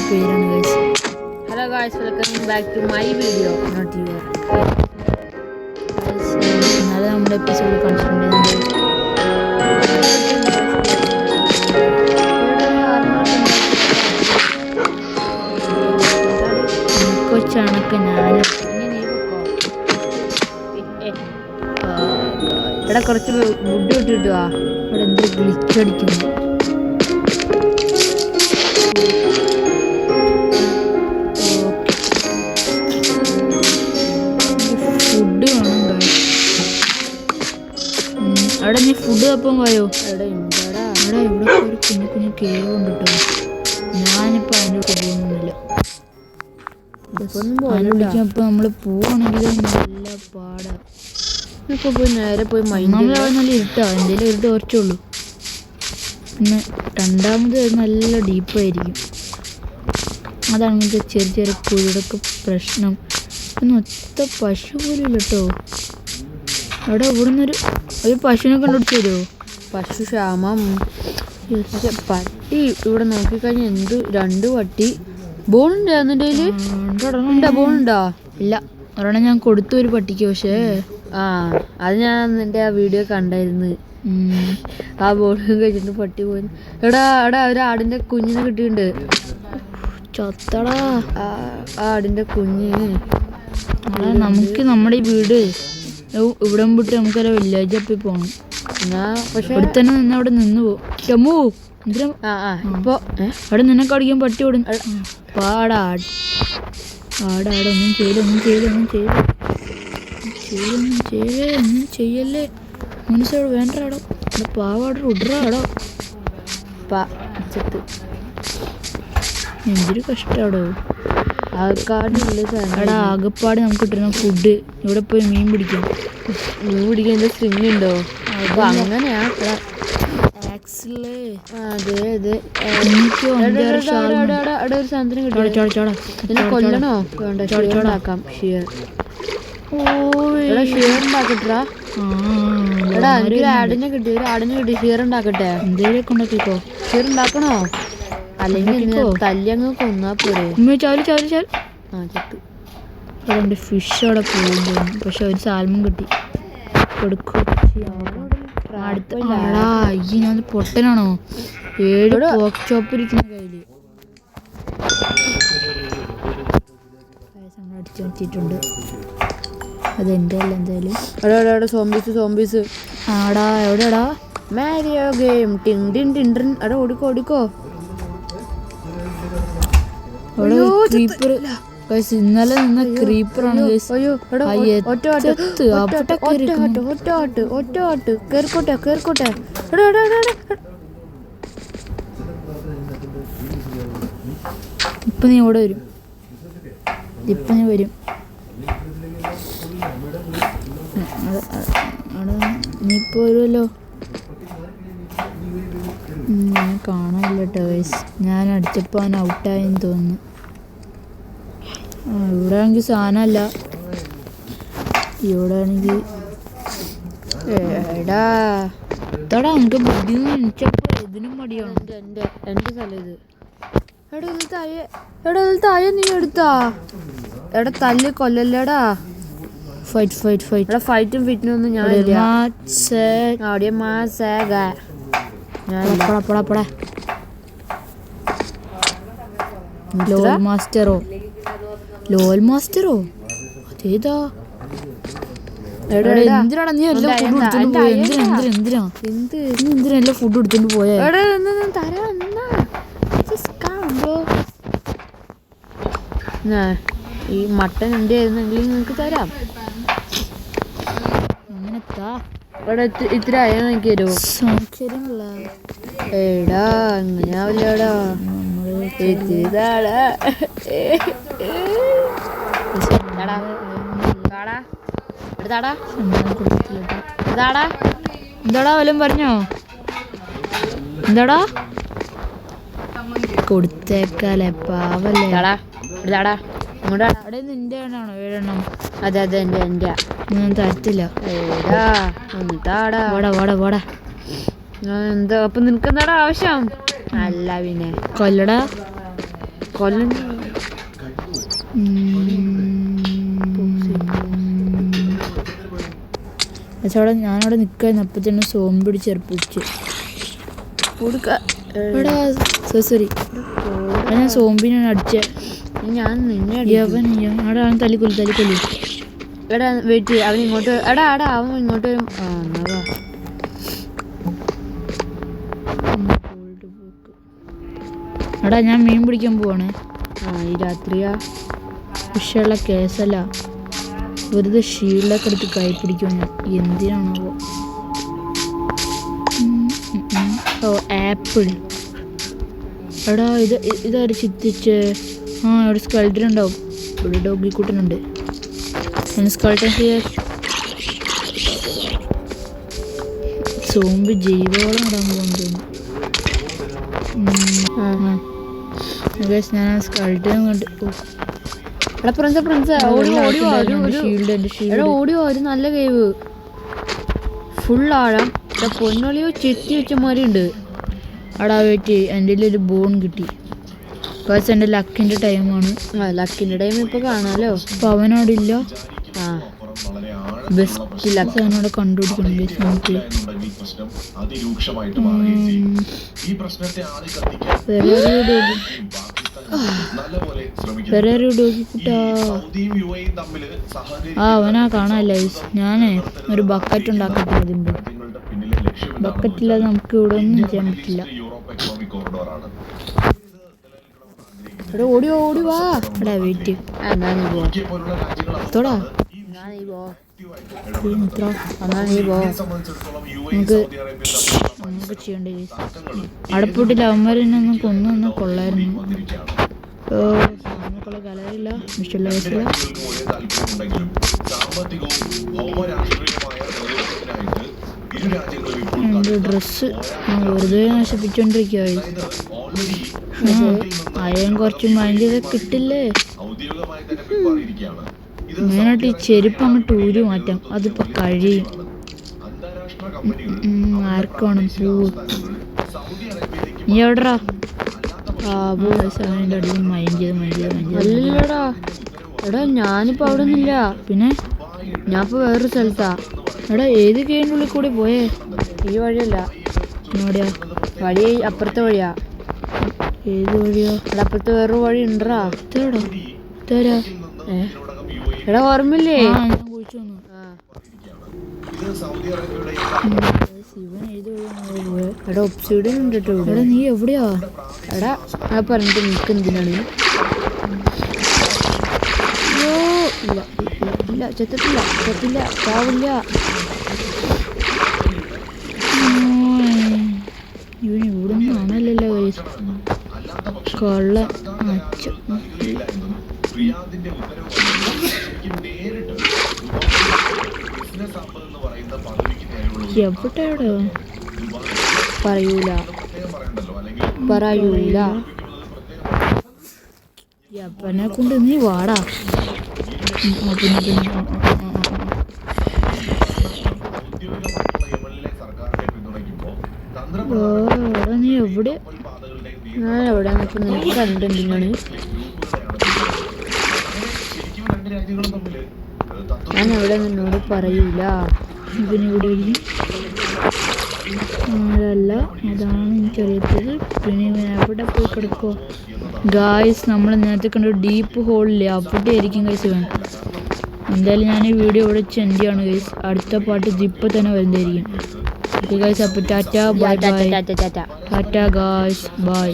പേരാണ് guys. Hello guys, welcome back to my video. Note your guys. ഇന്നലെ നമ്മുടെ episode കണ്ടിട്ടുണ്ടെങ്കിൽ കൊച്ചണക്ക് ഞാൻ ഇവിടെ കുറച്ച് ഫുഡ് ഇട്ടിട്ട് വാ. ഇവിടെ എന്ത് ഗ്ലിച്ചടിക്കുന്നു. ഫുഡ് വേണം അവിടെ. നീ ഫുഡ് തപ്പം പോയോ? ഇവിടെ ഇവിടെ ഒരു കുഞ്ഞു കുഞ്ഞു കേവ് ഉണ്ട് കേട്ടോ. ഞാനിപ്പോൾ അതിൻ്റെ പോകുന്നില്ല. അതിനോടിപ്പം നമ്മൾ പോവാണെങ്കിൽ നല്ല പാടാണ്. ഇപ്പോൾ പോയി നേരെ പോയി നമ്മൾ നല്ല ഇരുട്ടാ, എന്തെങ്കിലും ഇരുട്ട് കുറച്ചുള്ളൂ. പിന്നെ രണ്ടാമത് നല്ല ഡീപ്പായിരിക്കും. അതാണ് ഇങ്ങനത്തെ ചെറിയ ചെറിയ കുഴിയുടെയൊക്കെ പ്രശ്നം. പിന്നെ ഒത്ത പശു പോലും ഇല്ല കേട്ടോ. അവിടെ ഇവിടെ നിന്നൊരു പശുവിനെ കണ്ടുപിടിച്ച് തരുമോ? പശു ക്ഷാമം. പട്ടി ഇവിടെ നോക്കിക്കഴിഞ്ഞാൽ എന്ത് രണ്ട് പട്ടി. ബോണുണ്ടോ എന്നിട്ട് ഉണ്ടാ? ബോണുണ്ടോ? ഇല്ല, ഒരെണ്ണം ഞാൻ കൊടുത്തു ഒരു പട്ടിക്ക്. പക്ഷേ അത് ഞാൻ നിന്റെ ആ വീഡിയോ കണ്ടായിരുന്നു. ആ ബോണും കഴിച്ചിട്ട് പട്ടി പോയി. എടാ ഒരു ആടിന്റെ കുഞ്ഞിനെ കിട്ടിയിട്ടുണ്ട്. ചത്തടാ ആടിന്റെ കുഞ്ഞ്. നമുക്ക് നമ്മുടെ ഈ വീട് ഇവിടെ വിട്ട് നമുക്കൊരു വില്ലേജ് അപ്പി പോകണം. പക്ഷെ ഇവിടെ തന്നെ നിന്ന് അവിടെ നിന്ന് പോകും. ഇപ്പൊ അവിടെ നിന്നെ കടിക്കാൻ പട്ടി ഓടും. പാടാ ഒന്നും ചെയ്യല്ലേ മനസ്സോട് വേണ്ടാടോ. പാവാടോ ഉഡ്രാടോ ചെത്ത്. എന്തൊരു കഷ്ടാടോ. എടാ ആകെപ്പാട് നമുക്ക് കിട്ടുന്ന ഫുഡ്. ഇവിടെ പോയി മീൻ പിടിക്കാൻ എന്താ സ്ട്രിങ് ഉണ്ടോ? അപ്പൊ അങ്ങനെയാ. അതെ ഒരു സാധനം കിട്ടും. കൊല്ലണോ? വേണ്ടാക്കാം. ഷിയർ ഉണ്ടാക്കട്ടാ. എടാ ഒരു ആടിനെ കിട്ടി ഷിയർ ഉണ്ടാക്കട്ടെ. എന്തേലൊക്കെ ഉണ്ടാക്കിക്കോ. ഷിയർ ഉണ്ടാക്കണോ? അല്ലെങ്കിൽ തല്ലങ്ങ് കൊന്നാ പോരെ. അതുകൊണ്ട് ഫിഷ് അവിടെ പോകുന്നു. പക്ഷെ ഒരു സാൽമൺ കിട്ടി. കൊടുക്കും. അടുത്ത ഞാൻ പൊട്ടനാണോ? 7 പോക്ക് ചോപ്പ് ഇരിക്കുന്ന കയ്യില് അടിച്ചു വെച്ചിട്ടുണ്ട്. അതെന്റെ അല്ല എന്തായാലും. സോംബീസ് ആടാ. എവിടെയാടാ? മാരിയോ ഗെയിം ടിൻ. അവിടെ ഓടിക്കോ. ക്രീപ്പർ ഇന്നലെ നിന്ന ക്രീപ്പറാണ്. കേറിക്കോട്ടെ. ഇപ്പൊ നീ ഇവിടെ വരും. നീ ഇപ്പൊ വരുമല്ലോ. ഞാൻ കാണാനില്ല കേട്ടോ ഗൈസ്. ഞാൻ അടിച്ചപ്പോൾ അവൻ ഔട്ടായെന്ന് തോന്നുന്നു. ഇവിടെ ആണെങ്കിൽ സാധനമല്ല. ഇവിടെ ആണെങ്കിൽ എടാ നമുക്ക് ബുദ്ധി എണിച്ചപ്പോ ഇതിനും മടിയാണ്. എൻ്റെ സ്ഥലം ഇത്. എടാ തായ നീ എടുത്താ? എടാ തല്ല് കൊല്ലല്ലേടാ. ഫൈറ്റ് ഫൈറ്റും ഫിറ്റിനൊന്നും ഞാൻ ലോൽ മാസ്റ്ററോ അതേതാ? എന്തിനാണ് നീ എല്ലാം ഫുഡ് എടുത്തോണ്ട് പോയ? എന്തിനാ എല്ലാം ഫുഡ് എടുത്തോണ്ട് പോയ? ഈ മട്ടൻ എൻ്റെ ആയിരുന്നെങ്കിൽ നിനക്ക് തരാം. അങ്ങനെ ഇവിടെ ഇത്ര ആയാൽ എനിക്ക് തരുമോ? സൗകര്യമുള്ള എടാ അങ്ങനെയാവില്ലടാ. എന്താടാ വല്ലതും പറഞ്ഞോ? എന്താടാ കൊടുത്തേക്കാലേ പാവല്ലേ. നിന്റെ ആണോ 7 എണ്ണം? അതെ എൻ്റെ. ഞാൻ തരത്തില്ല. വാടാ. എന്താ അപ്പൊ നിനക്ക് എന്താടാ ആവശ്യം? അല്ല പിന്നെ കൊല്ലടാ. കൊല്ലം പക്ഷെ അവിടെ ഞാനവിടെ നിൽക്കായിരുന്നു. അപ്പം തന്നെ സോംബി പിടിച്ച് ചെറുപ്പിച്ച് എടാ സോറി ഞാൻ സോംബിനാണ് അടിച്ചേ. ഞാൻ നിന്നെ അവിടെ അവൻ തല്ലിക്കൊല്ലി. എടാ വെയിറ്റ് ചെയ്യ, അവൻ ഇങ്ങോട്ട് അവൻ ഇങ്ങോട്ട് വരും. എടാ ഞാൻ മീൻ പിടിക്കാൻ പോവാണ്. ഈ രാത്രിയാ വിഷയമുള്ള കേസല്ല, വെറുതെ ഷീൽഡൊക്കെ എടുത്ത് കൈ പിടിക്കുന്നു. എന്തിനാണോ? ഓ ആപ്പിൾ. എടാ ഇതാര് ചിത്തിച്ച്? ഇവിടെ സ്കൾട്ടൻ ഉണ്ടാവും. ഇവിടെ ഡോഗി കൂട്ടനുണ്ട്. സ്കൾട്ടൻ സോംബി ജൈവവളം ഇടാൻ പോകുന്നു. ഞാൻ സ്കൾട്ടൻ കൊണ്ട് ഓടിയോ ഒരു നല്ല കേവ് ഫുൾ ആഴം. പൊന്നൊളിയോ ചെത്തി വെച്ച മാതിരി ഉണ്ട്. അവിടെ വെയിറ്റ് എൻ്റെ ഒരു ബോൺ കിട്ടി. പക്ഷെ എൻ്റെ ലക്കിൻ്റെ ടൈമാണ്. ലക്കിൻ്റെ ടൈം ഇപ്പൊ കാണാലോ. അപ്പൊ അവനോടില്ല. ബെസ്റ്റ് ലക്ക് അവനോട് കണ്ടുപിടിക്കണം. അവനാ കാണാല്ല. ഞാനേ ഒരു ബക്കറ്റ് ഉണ്ടാക്കട്ടെ. അതിൻ്റെ ബക്കറ്റില്ലാതെ നമുക്ക് ഇവിടെ ഒന്നും ചെയ്യാൻ പറ്റില്ല. ഓടി വാ. എടാ വെയിറ്റ് ത്തോടാ നമുക്ക് ചെയ്യണ്ടേ. അടപ്പൂട്ടില്ല അവന്മാരൊന്നും കൊന്നു കൊള്ളായിരുന്നു. നമുക്കുള്ള കലറില്ല ഇഷ്ടമുള്ള കേസില്ല. എൻ്റെ ഡ്രസ്സ് വെറുതെ നശിപ്പിച്ചോണ്ടിരിക്കുക. അയൻ കുറച്ച് മൈൻഡ് ചെയ്ത് കിട്ടില്ലേ. മെയിനായിട്ട് ഈ ചെരുപ്പ് അങ്ങോട്ട് ഊരി മാറ്റാം. അതിപ്പോ കഴിയും. ആർക്കാണ് പൂവ്? നീ എവിടെടാ? അവൻ്റെ അടിയിൽ മൈൻഡ് ചെയ്ത് അല്ലടാ. എടാ ഞാനിപ്പോ അവിടെ ഒന്നുമില്ല. പിന്നെ ഞാൻ ഇപ്പൊ വേറൊരു സ്ഥലത്താ. എടാ ഏത് ഗെയിമിൻ്റെ ഉള്ളിൽ കൂടി പോയേ? ഈ വഴിയല്ല. എവിടെയാ വഴി? അപ്പുറത്തെ വഴിയാ. ഏത് വഴിയോ? എടാ അപ്പുറത്തെ വേറൊരു വഴി ഉണ്ടടാ. തരാ എടാ ഓർമ്മയില്ലേ? ഞാൻ കുഴിച്ചു വന്നു. എടാ ഒപ്സിഡിയൻ ഉണ്ട് കേട്ടോ. എടാ നീ എവിടെയാ? എടാ ഞാൻ പറഞ്ഞിട്ട് നിനക്ക് എന്തിനാണ്? ഇല്ല ചെത്തില്ല ചാവില്ല. ഇവന് ഇവിടെ ഒന്നും കാണല്ലല്ലോ. കൊള്ള എവിടെ? പറയൂല. അപ്പനെ കൊണ്ട് നീ വാടാ. നീ എവിടെ? ഞാൻ എവിടെ നിനക്ക് കണ്ടെന്തിനാണ്? ഞാൻ എവിടെ നിന്നോട് പറയൂല. ഇതിനിവിടെ അതല്ല, അതാണ് എനിക്കറിയത്തത്. പിന്നെ എവിടെ പോയി കിടക്കുമോ? ഗായ്സ് നമ്മൾ നേരത്തെ കണ്ട ഡീപ്പ് ഹോളില്ലേ, അവിടെ ആയിരിക്കും ഗൈസ് ഇവൻ. എന്തായാലും ഞാൻ ഈ വീഡിയോ ഇവിടെ ചെണ്ടിയാണ് ഗൈസ്. അടുത്ത പാട്ട് ഇപ്പം തന്നെ വരുന്നതായിരിക്കും. ഓക്കെ ഗൈസ്, അപ്പോൾ Tata bye bye. Tata guys bye.